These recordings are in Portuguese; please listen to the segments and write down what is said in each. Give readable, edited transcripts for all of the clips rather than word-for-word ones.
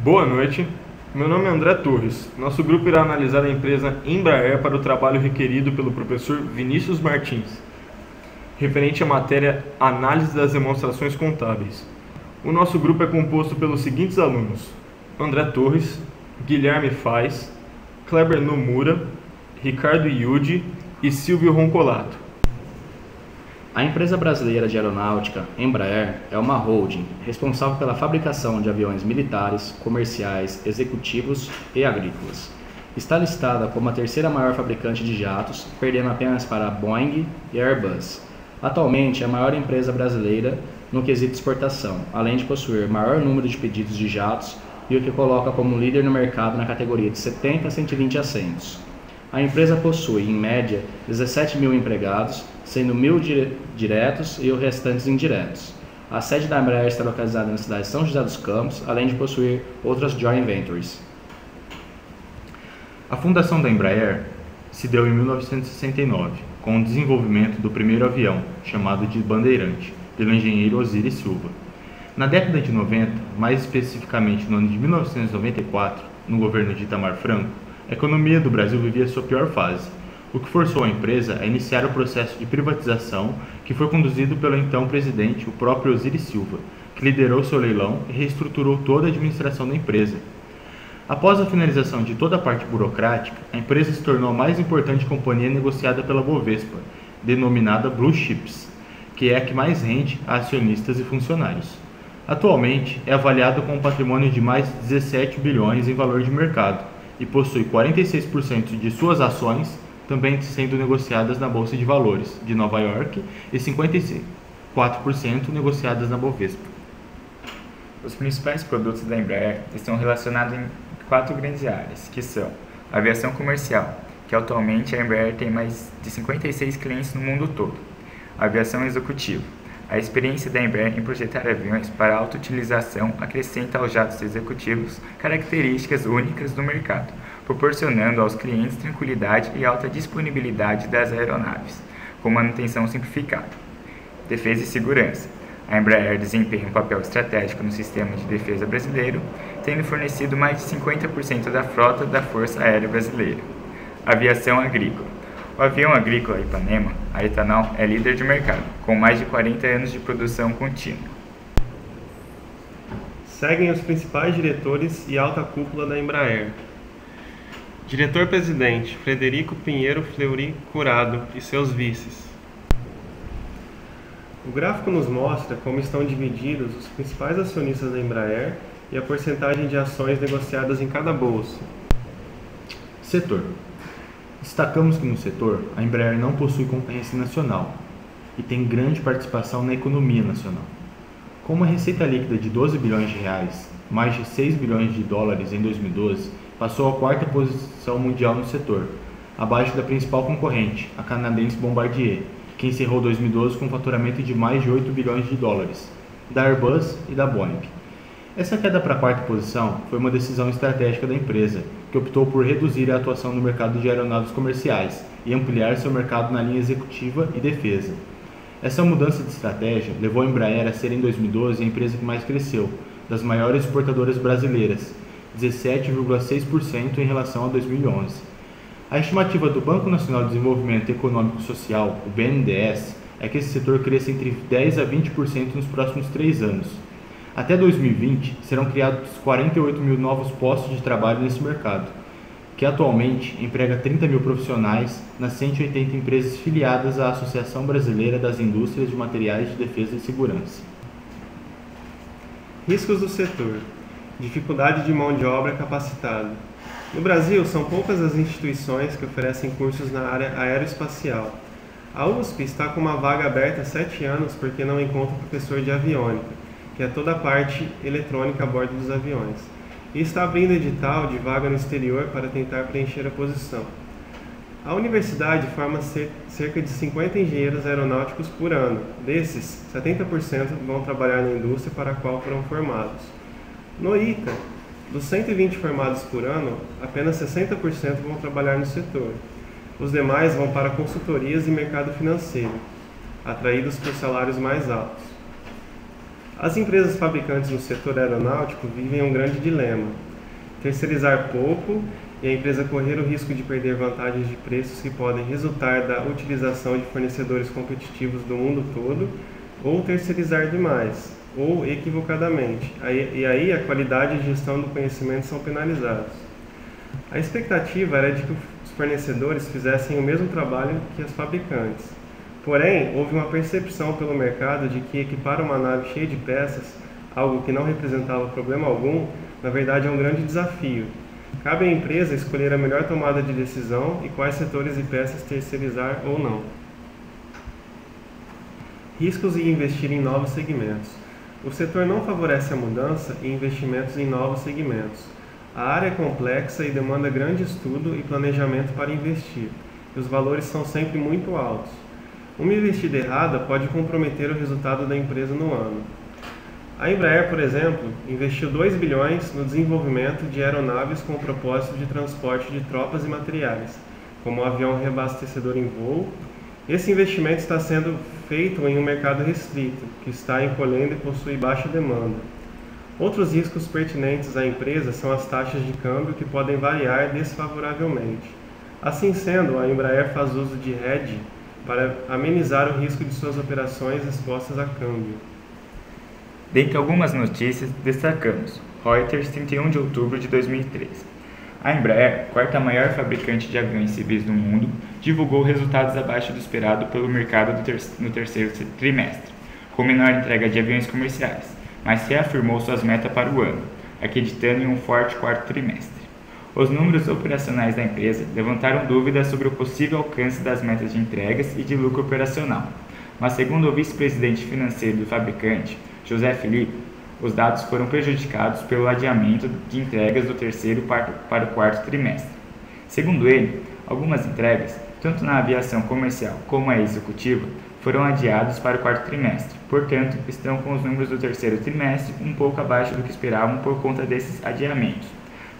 Boa noite, meu nome é André Torres. Nosso grupo irá analisar a empresa Embraer para o trabalho requerido pelo professor Vinícius Martins, referente à matéria Análise das demonstrações contábeis. O nosso grupo é composto pelos seguintes alunos: André Torres, Guilherme Faz, Kleber Nomura, Ricardo Iude e Silvio Roncolato. A empresa brasileira de aeronáutica, Embraer, é uma holding responsável pela fabricação de aviões militares, comerciais, executivos e agrícolas. Está listada como a terceira maior fabricante de jatos, perdendo apenas para a Boeing e Airbus. Atualmente é a maior empresa brasileira no quesito exportação, além de possuir maior número de pedidos de jatos e o que coloca como líder no mercado na categoria de 70 a 120 assentos. A empresa possui, em média, 17 mil empregados, sendo 1.000 diretos e os restantes indiretos. A sede da Embraer está localizada na cidade de São José dos Campos, além de possuir outras joint ventures. A fundação da Embraer se deu em 1969, com o desenvolvimento do primeiro avião, chamado de Bandeirante, pelo engenheiro Osiris Silva. Na década de 90, mais especificamente no ano de 1994, no governo de Itamar Franco, a economia do Brasil vivia sua pior fase, o que forçou a empresa a iniciar o processo de privatização que foi conduzido pelo então presidente, o próprio Osiris Silva, que liderou seu leilão e reestruturou toda a administração da empresa. Após a finalização de toda a parte burocrática, a empresa se tornou a mais importante companhia negociada pela Bovespa, denominada Blue Chips, que é a que mais rende a acionistas e funcionários. Atualmente, é avaliado com um patrimônio de mais de 17 bilhões em valor de mercado e possui 46% de suas ações também sendo negociadas na Bolsa de Valores de Nova York e 54% negociadas na Bovespa. Os principais produtos da Embraer estão relacionados em 4 grandes áreas, que são a aviação comercial, que atualmente a Embraer tem mais de 56 clientes no mundo todo. A aviação executiva. A experiência da Embraer em projetar aviões para autoutilização acrescenta aos jatos executivos características únicas do mercado, proporcionando aos clientes tranquilidade e alta disponibilidade das aeronaves, com manutenção simplificada. Defesa e segurança. A Embraer desempenha um papel estratégico no sistema de defesa brasileiro, tendo fornecido mais de 50% da frota da Força Aérea Brasileira. Aviação agrícola. O avião agrícola Ipanema, a Etanol, é líder de mercado, com mais de 40 anos de produção contínua. Seguem os principais diretores e alta cúpula da Embraer. Diretor-presidente Frederico Pinheiro Fleury Curado e seus vices. O gráfico nos mostra como estão divididos os principais acionistas da Embraer e a porcentagem de ações negociadas em cada bolsa. Setor. Destacamos que no setor, a Embraer não possui concorrência nacional e tem grande participação na economia nacional. Com uma receita líquida de 12 bilhões de reais, mais de 6 bilhões de dólares em 2012, passou à quarta posição mundial no setor, abaixo da principal concorrente, a canadense Bombardier, que encerrou 2012 com um faturamento de mais de 8 bilhões de dólares, da Airbus e da Boeing. Essa queda para a quarta posição foi uma decisão estratégica da empresa, que optou por reduzir a atuação no mercado de aeronaves comerciais e ampliar seu mercado na linha executiva e defesa. Essa mudança de estratégia levou a Embraer a ser em 2012 a empresa que mais cresceu, das maiores exportadoras brasileiras, 17,6% em relação a 2011. A estimativa do Banco Nacional de Desenvolvimento Econômico e Social, o BNDES, é que esse setor cresça entre 10% a 20% nos próximos 3 anos. Até 2020, serão criados 48 mil novos postos de trabalho nesse mercado, que atualmente emprega 30 mil profissionais nas 180 empresas filiadas à Associação Brasileira das Indústrias de Materiais de Defesa e Segurança. Riscos do setor. Dificuldade de mão de obra capacitada. No Brasil, são poucas as instituições que oferecem cursos na área aeroespacial. A USP está com uma vaga aberta há 7 anos porque não encontra professor de aviônica, que é toda a parte eletrônica a bordo dos aviões, e está abrindo edital de vaga no exterior para tentar preencher a posição. A universidade forma cerca de 50 engenheiros aeronáuticos por ano. Desses, 70% vão trabalhar na indústria para a qual foram formados. No ITA, dos 120 formados por ano, apenas 60% vão trabalhar no setor. Os demais vão para consultorias e mercado financeiro, atraídos por salários mais altos. As empresas fabricantes no setor aeronáutico vivem um grande dilema: terceirizar pouco e a empresa correr o risco de perder vantagens de preços que podem resultar da utilização de fornecedores competitivos do mundo todo, ou terceirizar demais, ou equivocadamente. E aí a qualidade e gestão do conhecimento são penalizados. A expectativa era de que os fornecedores fizessem o mesmo trabalho que as fabricantes. Porém, houve uma percepção pelo mercado de que equipar uma nave cheia de peças, algo que não representava problema algum, na verdade é um grande desafio. Cabe à empresa escolher a melhor tomada de decisão e quais setores e peças terceirizar ou não. Riscos e investir em novos segmentos. O setor não favorece a mudança e investimentos em novos segmentos. A área é complexa e demanda grande estudo e planejamento para investir, e os valores são sempre muito altos. Uma investida errada pode comprometer o resultado da empresa no ano. A Embraer, por exemplo, investiu 2 bilhões no desenvolvimento de aeronaves com o propósito de transporte de tropas e materiais, como o avião reabastecedor em voo. Esse investimento está sendo feito em um mercado restrito, que está encolhendo e possui baixa demanda. Outros riscos pertinentes à empresa são as taxas de câmbio, que podem variar desfavoravelmente. Assim sendo, a Embraer faz uso de hedge para amenizar o risco de suas operações expostas a câmbio. Dentre algumas notícias, destacamos Reuters, 31 de outubro de 2013. A Embraer, quarta maior fabricante de aviões civis do mundo, divulgou resultados abaixo do esperado pelo mercado no terceiro trimestre, com menor entrega de aviões comerciais, mas reafirmou suas metas para o ano, acreditando em um forte quarto trimestre. Os números operacionais da empresa levantaram dúvidas sobre o possível alcance das metas de entregas e de lucro operacional, mas segundo o vice-presidente financeiro do fabricante, José Felipe, os dados foram prejudicados pelo adiamento de entregas do terceiro para o quarto trimestre. Segundo ele, algumas entregas, tanto na aviação comercial como a executiva, foram adiados para o quarto trimestre, portanto, estão com os números do terceiro trimestre um pouco abaixo do que esperavam por conta desses adiamentos.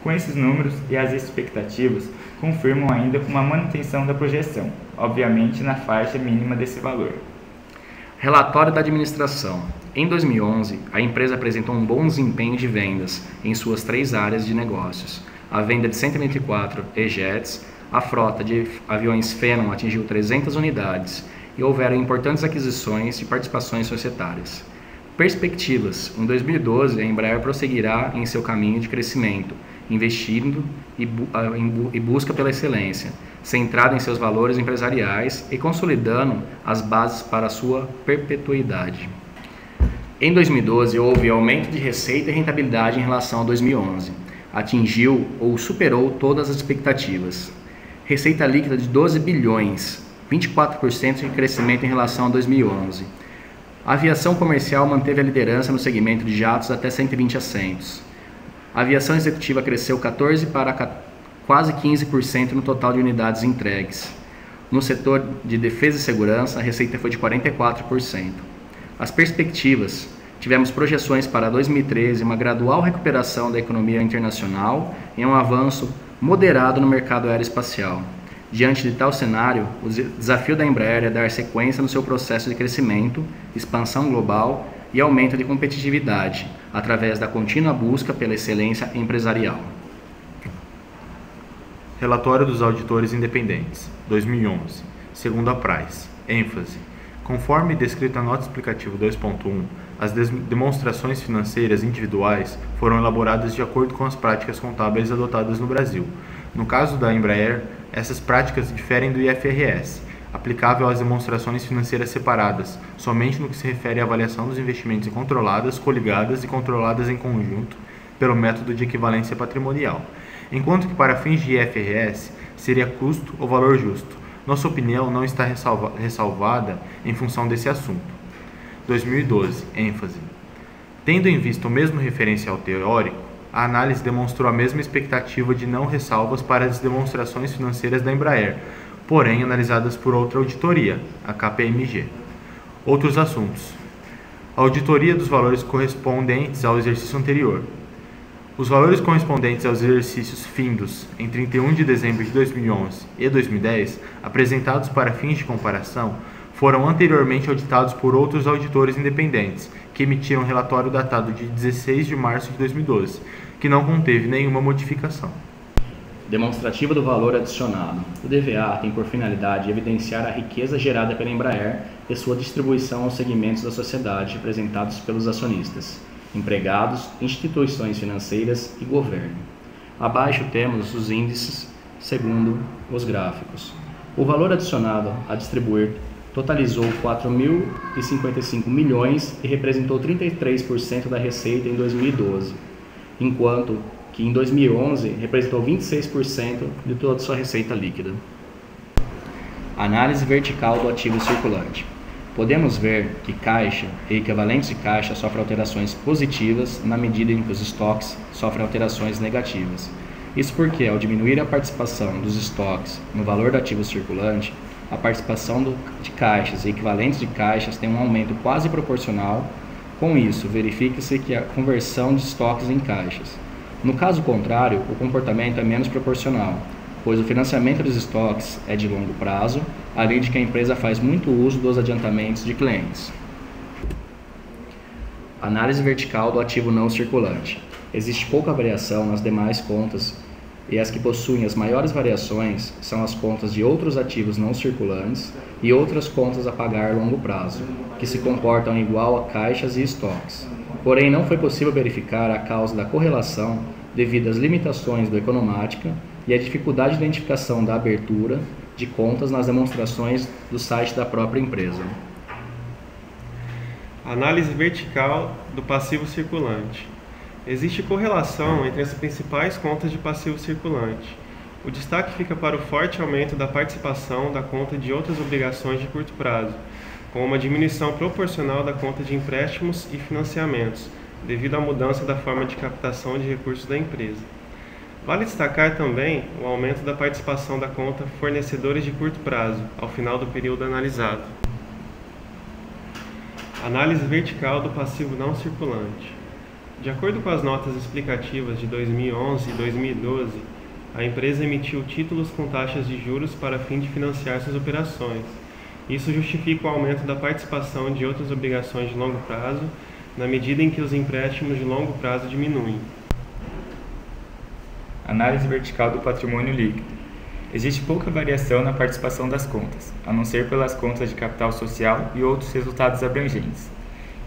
Com esses números e as expectativas, confirmam ainda uma manutenção da projeção, obviamente na faixa mínima desse valor. Relatório da administração. Em 2011, a empresa apresentou um bom desempenho de vendas em suas 3 áreas de negócios. A venda de 124 E-Jets, a frota de aviões Phenom atingiu 300 unidades e houveram importantes aquisições e participações societárias. Perspectivas. Em 2012, a Embraer prosseguirá em seu caminho de crescimento, investindo e busca pela excelência, centrado em seus valores empresariais e consolidando as bases para a sua perpetuidade. Em 2012, houve aumento de receita e rentabilidade em relação a 2011. Atingiu ou superou todas as expectativas. Receita líquida de 12 bilhões, 24% de crescimento em relação a 2011. A aviação comercial manteve a liderança no segmento de jatos até 120 assentos. A aviação executiva cresceu 14% para quase 15% no total de unidades entregues. No setor de defesa e segurança, a receita foi de 44%. As perspectivas: tivemos projeções para 2013, uma gradual recuperação da economia internacional e um avanço moderado no mercado aeroespacial. Diante de tal cenário, o desafio da Embraer é dar sequência no seu processo de crescimento, expansão global e aumento de competitividade, através da contínua busca pela excelência empresarial. Relatório dos Auditores Independentes, 2011, segundo a Price. ênfase. Conforme descrito na nota explicativa 2.1, as demonstrações financeiras individuais foram elaboradas de acordo com as práticas contábeis adotadas no Brasil. No caso da Embraer, essas práticas diferem do IFRS, aplicável às demonstrações financeiras separadas, somente no que se refere à avaliação dos investimentos em controladas, coligadas e controladas em conjunto, pelo método de equivalência patrimonial, enquanto que para fins de IFRS seria custo ou valor justo. Nossa opinião não está ressalvada em função desse assunto. 2012. ênfase. Tendo em vista o mesmo referencial teórico, a análise demonstrou a mesma expectativa de não ressalvas para as demonstrações financeiras da Embraer, porém analisadas por outra auditoria, a KPMG. Outros assuntos. A auditoria dos valores correspondentes ao exercício anterior. Os valores correspondentes aos exercícios findos em 31 de dezembro de 2011 e 2010, apresentados para fins de comparação, foram anteriormente auditados por outros auditores independentes, que que emitiram um relatório datado de 16 de março de 2012, que não conteve nenhuma modificação. Demonstrativo do valor adicionado. O DVA tem por finalidade evidenciar a riqueza gerada pela Embraer e sua distribuição aos segmentos da sociedade representados pelos acionistas, empregados, instituições financeiras e governo. Abaixo temos os índices segundo os gráficos. O valor adicionado a distribuir totalizou 4.055 milhões e representou 33% da receita em 2012, enquanto que em 2011 representou 26% de toda a sua receita líquida. Análise vertical do ativo circulante. Podemos ver que caixa e equivalentes de caixa sofrem alterações positivas na medida em que os estoques sofrem alterações negativas. Isso porque, ao diminuir a participação dos estoques no valor do ativo circulante, a participação de caixas e equivalentes de caixas tem um aumento quase proporcional. Com isso, verifica-se que a conversão de estoques em caixas. No caso contrário, o comportamento é menos proporcional, pois o financiamento dos estoques é de longo prazo, além de que a empresa faz muito uso dos adiantamentos de clientes. Análise vertical do ativo não circulante. Existe pouca variação nas demais contas e as que possuem as maiores variações são as contas de outros ativos não circulantes e outras contas a pagar a longo prazo, que se comportam igual a caixas e estoques. Porém, não foi possível verificar a causa da correlação devido às limitações do Economática e à dificuldade de identificação da abertura de contas nas demonstrações do site da própria empresa. Análise vertical do passivo circulante. Existe correlação entre as principais contas de passivo circulante. O destaque fica para o forte aumento da participação da conta de outras obrigações de curto prazo, com uma diminuição proporcional da conta de empréstimos e financiamentos, devido à mudança da forma de captação de recursos da empresa. Vale destacar também o aumento da participação da conta fornecedores de curto prazo, ao final do período analisado. Análise vertical do passivo não circulante. De acordo com as notas explicativas de 2011 e 2012, a empresa emitiu títulos com taxas de juros para fim de financiar suas operações. Isso justifica o aumento da participação de outras obrigações de longo prazo, na medida em que os empréstimos de longo prazo diminuem. Análise vertical do patrimônio líquido. Existe pouca variação na participação das contas, a não ser pelas contas de capital social e outros resultados abrangentes.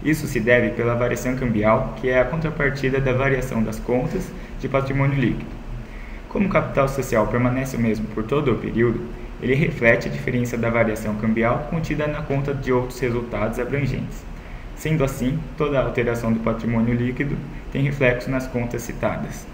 Isso se deve pela variação cambial, que é a contrapartida da variação das contas de patrimônio líquido. Como o capital social permanece o mesmo por todo o período, ele reflete a diferença da variação cambial contida na conta de outros resultados abrangentes. Sendo assim, toda a alteração do patrimônio líquido tem reflexo nas contas citadas.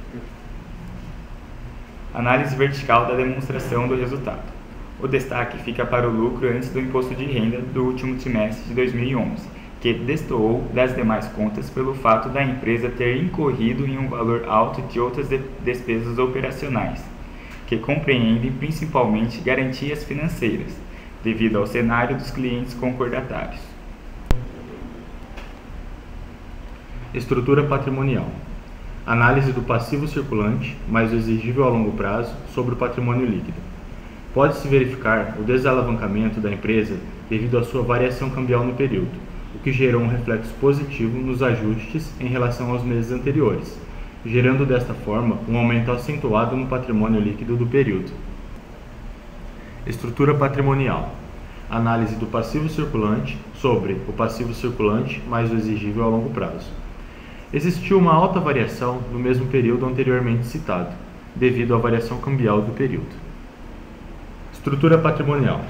Análise vertical da demonstração do resultado. O destaque fica para o lucro antes do imposto de renda do último trimestre de 2011, que destoou das demais contas pelo fato da empresa ter incorrido em um valor alto de outras despesas operacionais, que compreendem principalmente garantias financeiras, devido ao cenário dos clientes concordatários. Estrutura patrimonial. Análise do passivo circulante mais o exigível a longo prazo sobre o patrimônio líquido. Pode-se verificar o desalavancamento da empresa devido à sua variação cambial no período, o que gerou um reflexo positivo nos ajustes em relação aos meses anteriores, gerando desta forma um aumento acentuado no patrimônio líquido do período. Estrutura patrimonial. Análise do passivo circulante sobre o passivo circulante mais o exigível a longo prazo. Existiu uma alta variação no mesmo período anteriormente citado, devido à variação cambial do período. Estrutura patrimonial.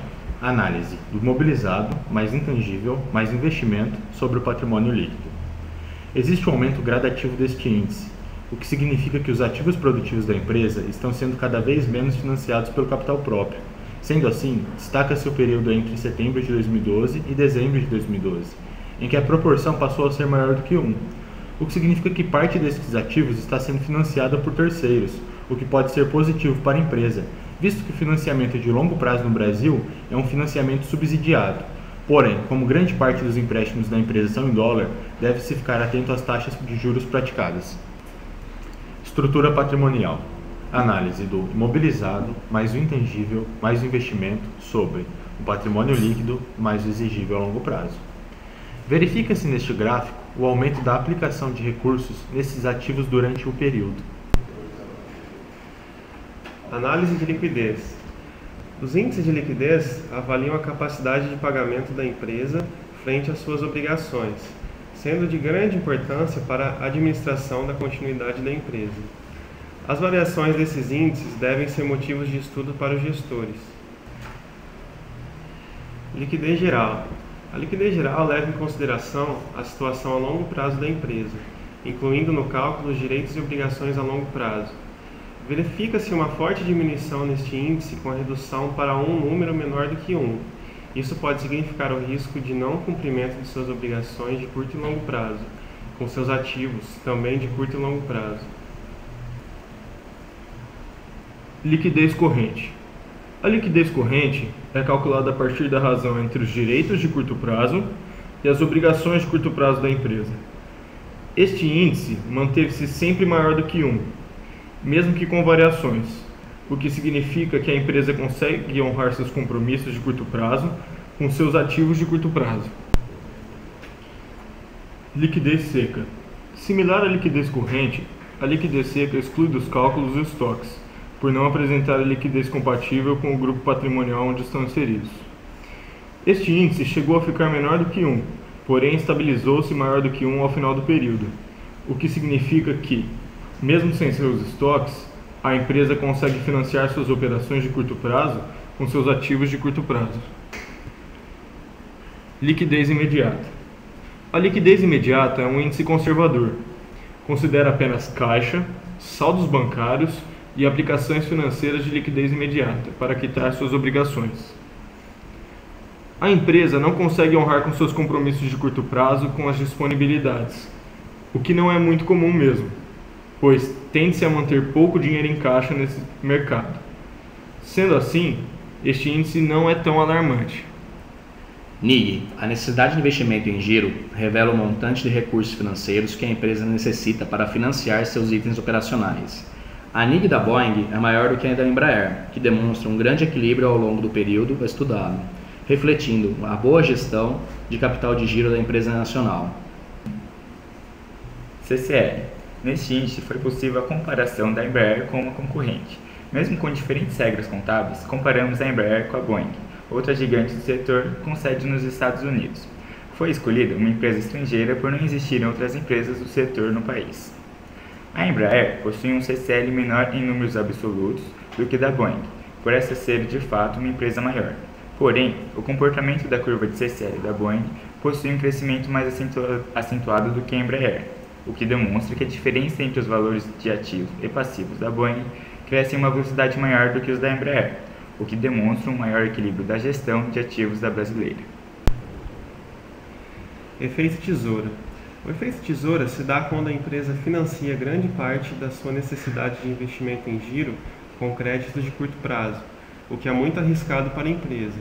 Análise do mobilizado mais intangível mais investimento sobre o patrimônio líquido. Existe um aumento gradativo deste índice, o que significa que os ativos produtivos da empresa estão sendo cada vez menos financiados pelo capital próprio. Sendo assim, destaca-se o período entre setembro de 2012 e dezembro de 2012, em que a proporção passou a ser maior do que 1, o que significa que parte desses ativos está sendo financiada por terceiros, o que pode ser positivo para a empresa, visto que o financiamento de longo prazo no Brasil é um financiamento subsidiado. Porém, como grande parte dos empréstimos da empresa são em dólar, deve-se ficar atento às taxas de juros praticadas. Estrutura patrimonial. Análise do imobilizado mais o intangível mais o investimento sobre o patrimônio líquido mais o exigível a longo prazo. Verifica-se neste gráfico o aumento da aplicação de recursos nesses ativos durante o período. Análise de liquidez. Os índices de liquidez avaliam a capacidade de pagamento da empresa frente às suas obrigações, sendo de grande importância para a administração da continuidade da empresa. As variações desses índices devem ser motivos de estudo para os gestores. Liquidez geral. A liquidez geral leva em consideração a situação a longo prazo da empresa, incluindo no cálculo os direitos e obrigações a longo prazo. Verifica-se uma forte diminuição neste índice com a redução para um número menor do que 1. Isso pode significar o risco de não cumprimento de suas obrigações de curto e longo prazo, com seus ativos também de curto e longo prazo. Liquidez corrente. A liquidez corrente é calculada a partir da razão entre os direitos de curto prazo e as obrigações de curto prazo da empresa. Este índice manteve-se sempre maior do que 1, mesmo que com variações, o que significa que a empresa consegue honrar seus compromissos de curto prazo com seus ativos de curto prazo. Liquidez seca. Similar à liquidez corrente, a liquidez seca exclui dos cálculos os estoques, por não apresentar a liquidez compatível com o grupo patrimonial onde estão inseridos. Este índice chegou a ficar menor do que 1, porém estabilizou-se maior do que 1 ao final do período, o que significa que, mesmo sem seus estoques, a empresa consegue financiar suas operações de curto prazo com seus ativos de curto prazo. Liquidez imediata. A liquidez imediata é um índice conservador. Considera apenas caixa, saldos bancários e aplicações financeiras de liquidez imediata para quitar suas obrigações. A empresa não consegue honrar com seus compromissos de curto prazo com as disponibilidades, o que não é muito comum mesmo, pois tende-se a manter pouco dinheiro em caixa nesse mercado. Sendo assim, este índice não é tão alarmante. NIG, a necessidade de investimento em giro, revela o montante de recursos financeiros que a empresa necessita para financiar seus itens operacionais. A NIG da Boeing é maior do que a da Embraer, que demonstra um grande equilíbrio ao longo do período estudado, refletindo a boa gestão de capital de giro da empresa nacional. CCL. Neste índice foi possível a comparação da Embraer com uma concorrente. Mesmo com diferentes regras contábeis, comparamos a Embraer com a Boeing, outra gigante do setor com sede nos Estados Unidos. Foi escolhida uma empresa estrangeira por não existirem outras empresas do setor no país. A Embraer possui um CCL menor em números absolutos do que da Boeing, por essa ser de fato uma empresa maior. Porém, o comportamento da curva de CCL da Boeing possui um crescimento mais acentuado do que a Embraer, o que demonstra que a diferença entre os valores de ativos e passivos da Boeing cresce em uma velocidade maior do que os da Embraer, o que demonstra um maior equilíbrio da gestão de ativos da brasileira. Efeito tesoura. O efeito tesoura se dá quando a empresa financia grande parte da sua necessidade de investimento em giro com créditos de curto prazo, o que é muito arriscado para a empresa.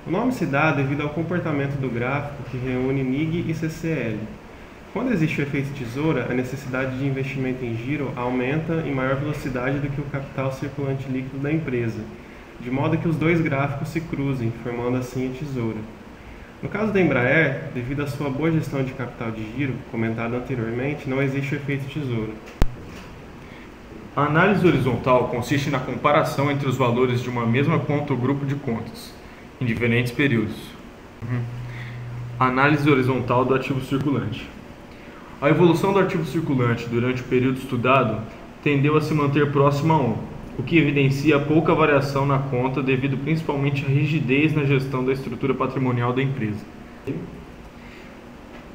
O nome se dá devido ao comportamento do gráfico que reúne NIG e CCL. Quando existe o efeito tesoura, a necessidade de investimento em giro aumenta em maior velocidade do que o capital circulante líquido da empresa, de modo que os dois gráficos se cruzem, formando assim a tesoura. No caso da Embraer, devido à sua boa gestão de capital de giro, comentado anteriormente, não existe o efeito tesoura. A análise horizontal consiste na comparação entre os valores de uma mesma conta ou grupo de contas, em diferentes períodos. Análise horizontal do ativo circulante. A evolução do ativo circulante durante o período estudado tendeu a se manter próxima a 1, o que evidencia pouca variação na conta devido principalmente à rigidez na gestão da estrutura patrimonial da empresa.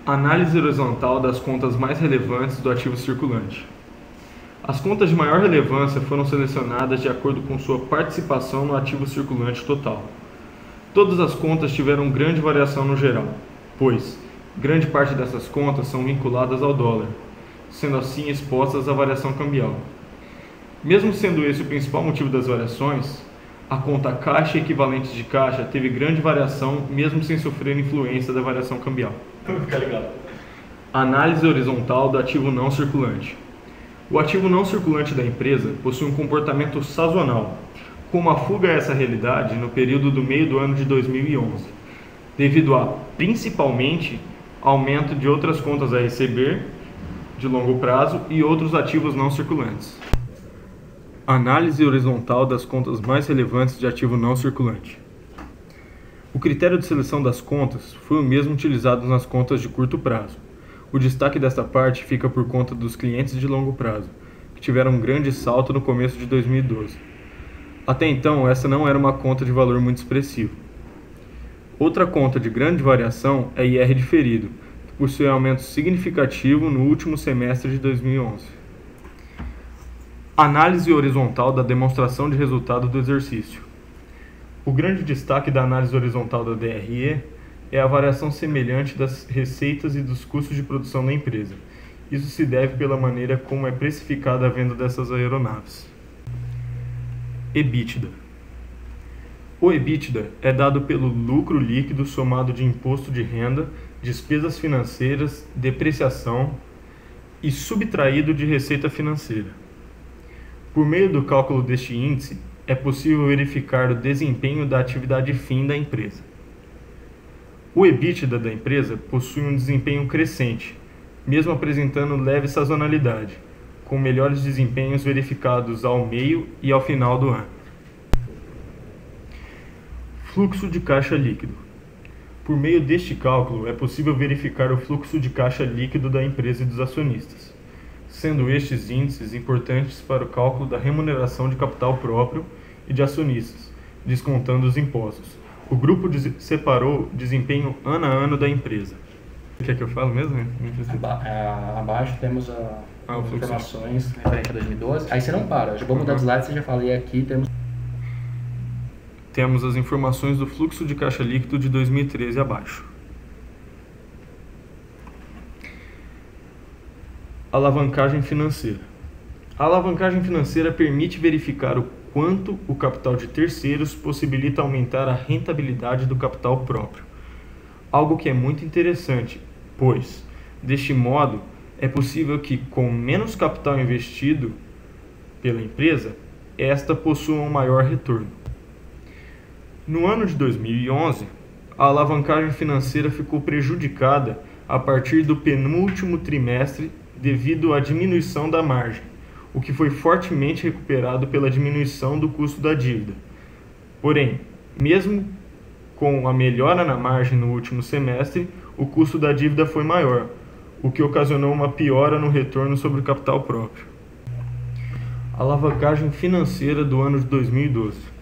Análise horizontal das contas mais relevantes do ativo circulante. As contas de maior relevância foram selecionadas de acordo com sua participação no ativo circulante total. Todas as contas tiveram grande variação no geral, pois grande parte dessas contas são vinculadas ao dólar, sendo assim expostas à variação cambial. Mesmo sendo esse o principal motivo das variações, a conta caixa e equivalentes de caixa teve grande variação mesmo sem sofrer influência da variação cambial. Análise horizontal do ativo não circulante. O ativo não circulante da empresa possui um comportamento sazonal, com uma fuga a essa realidade no período do meio do ano de 2011, devido principalmente aumento de outras contas a receber de longo prazo e outros ativos não circulantes. Análise horizontal das contas mais relevantes de ativo não circulante. O critério de seleção das contas foi o mesmo utilizado nas contas de curto prazo. O destaque desta parte fica por conta dos clientes de longo prazo, que tiveram um grande salto no começo de 2012. Até então, essa não era uma conta de valor muito expressivo. Outra conta de grande variação é IR diferido, que possui aumento significativo no último semestre de 2011. Análise horizontal da demonstração de resultado do exercício. O grande destaque da análise horizontal da DRE é a variação semelhante das receitas e dos custos de produção da empresa. Isso se deve pela maneira como é precificada a venda dessas aeronaves. EBITDA. O EBITDA é dado pelo lucro líquido somado de imposto de renda, despesas financeiras, depreciação e subtraído de receita financeira. Por meio do cálculo deste índice, é possível verificar o desempenho da atividade fim da empresa. O EBITDA da empresa possui um desempenho crescente, mesmo apresentando leve sazonalidade, com melhores desempenhos verificados ao meio e ao final do ano. Fluxo de caixa líquido. Por meio deste cálculo, é possível verificar o fluxo de caixa líquido da empresa e dos acionistas, sendo estes índices importantes para o cálculo da remuneração de capital próprio e de acionistas, descontando os impostos. O grupo separou o desempenho ano a ano da empresa. Quer que eu fale mesmo? Abaixo temos as informações referente a 2012. Aí você não para, eu já vou mudar de slide, você já falei aqui, temos as informações do fluxo de caixa líquido de 2013 abaixo. Alavancagem financeira. A alavancagem financeira permite verificar o quanto o capital de terceiros possibilita aumentar a rentabilidade do capital próprio. Algo que é muito interessante, pois, deste modo, é possível que, com menos capital investido pela empresa, esta possua um maior retorno. No ano de 2011, a alavancagem financeira ficou prejudicada a partir do penúltimo trimestre devido à diminuição da margem, o que foi fortemente recuperado pela diminuição do custo da dívida. Porém, mesmo com a melhora na margem no último semestre, o custo da dívida foi maior, o que ocasionou uma piora no retorno sobre o capital próprio. Alavancagem financeira do ano de 2012.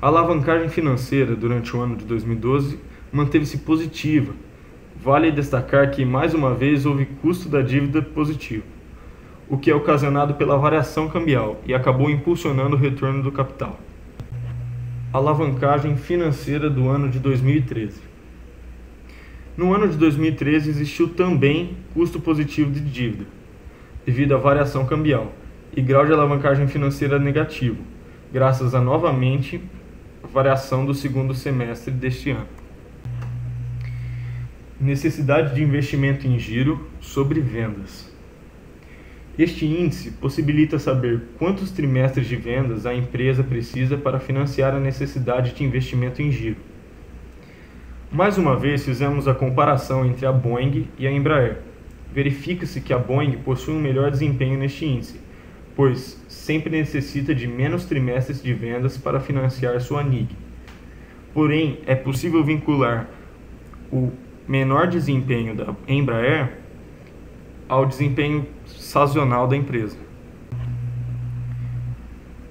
A alavancagem financeira durante o ano de 2012 manteve-se positiva. Vale destacar que, mais uma vez, houve custo da dívida positivo, o que é ocasionado pela variação cambial e acabou impulsionando o retorno do capital. Alavancagem financeira do ano de 2013. No ano de 2013 existiu também custo positivo de dívida, devido à variação cambial, e grau de alavancagem financeira negativo, graças à novamente variação do segundo semestre deste ano. Necessidade de investimento em giro sobre vendas. Este índice possibilita saber quantos trimestres de vendas a empresa precisa para financiar a necessidade de investimento em giro. Mais uma vez, fizemos a comparação entre a Boeing e a Embraer. Verifica-se que a Boeing possui um melhor desempenho neste índice, pois sempre necessita de menos trimestres de vendas para financiar sua NIG. Porém, é possível vincular o menor desempenho da Embraer ao desempenho sazonal da empresa.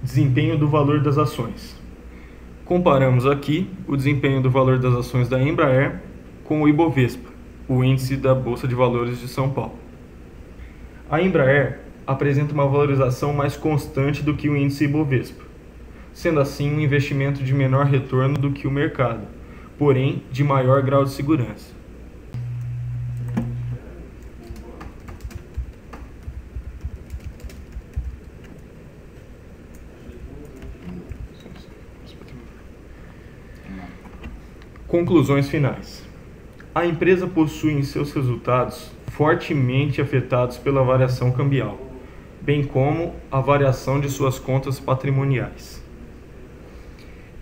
Desempenho do valor das ações. Comparamos aqui o desempenho do valor das ações da Embraer com o Ibovespa, o índice da Bolsa de Valores de São Paulo. A Embraer apresenta uma valorização mais constante do que o índice Ibovespa, sendo assim um investimento de menor retorno do que o mercado, porém de maior grau de segurança. Conclusões finais. A empresa possui em seus resultados fortemente afetados pela variação cambial, bem como a variação de suas contas patrimoniais.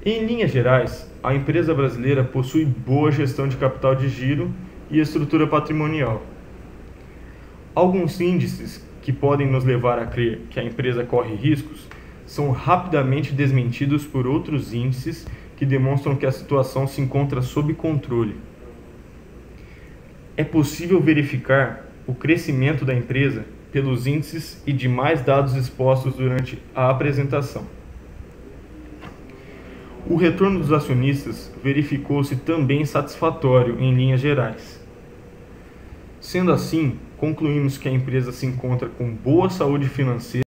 Em linhas gerais, a empresa brasileira possui boa gestão de capital de giro e estrutura patrimonial. Alguns índices que podem nos levar a crer que a empresa corre riscos são rapidamente desmentidos por outros índices que demonstram que a situação se encontra sob controle. É possível verificar o crescimento da empresa pelos índices e demais dados expostos durante a apresentação. O retorno dos acionistas verificou-se também satisfatório em linhas gerais. Sendo assim, concluímos que a empresa se encontra com boa saúde financeira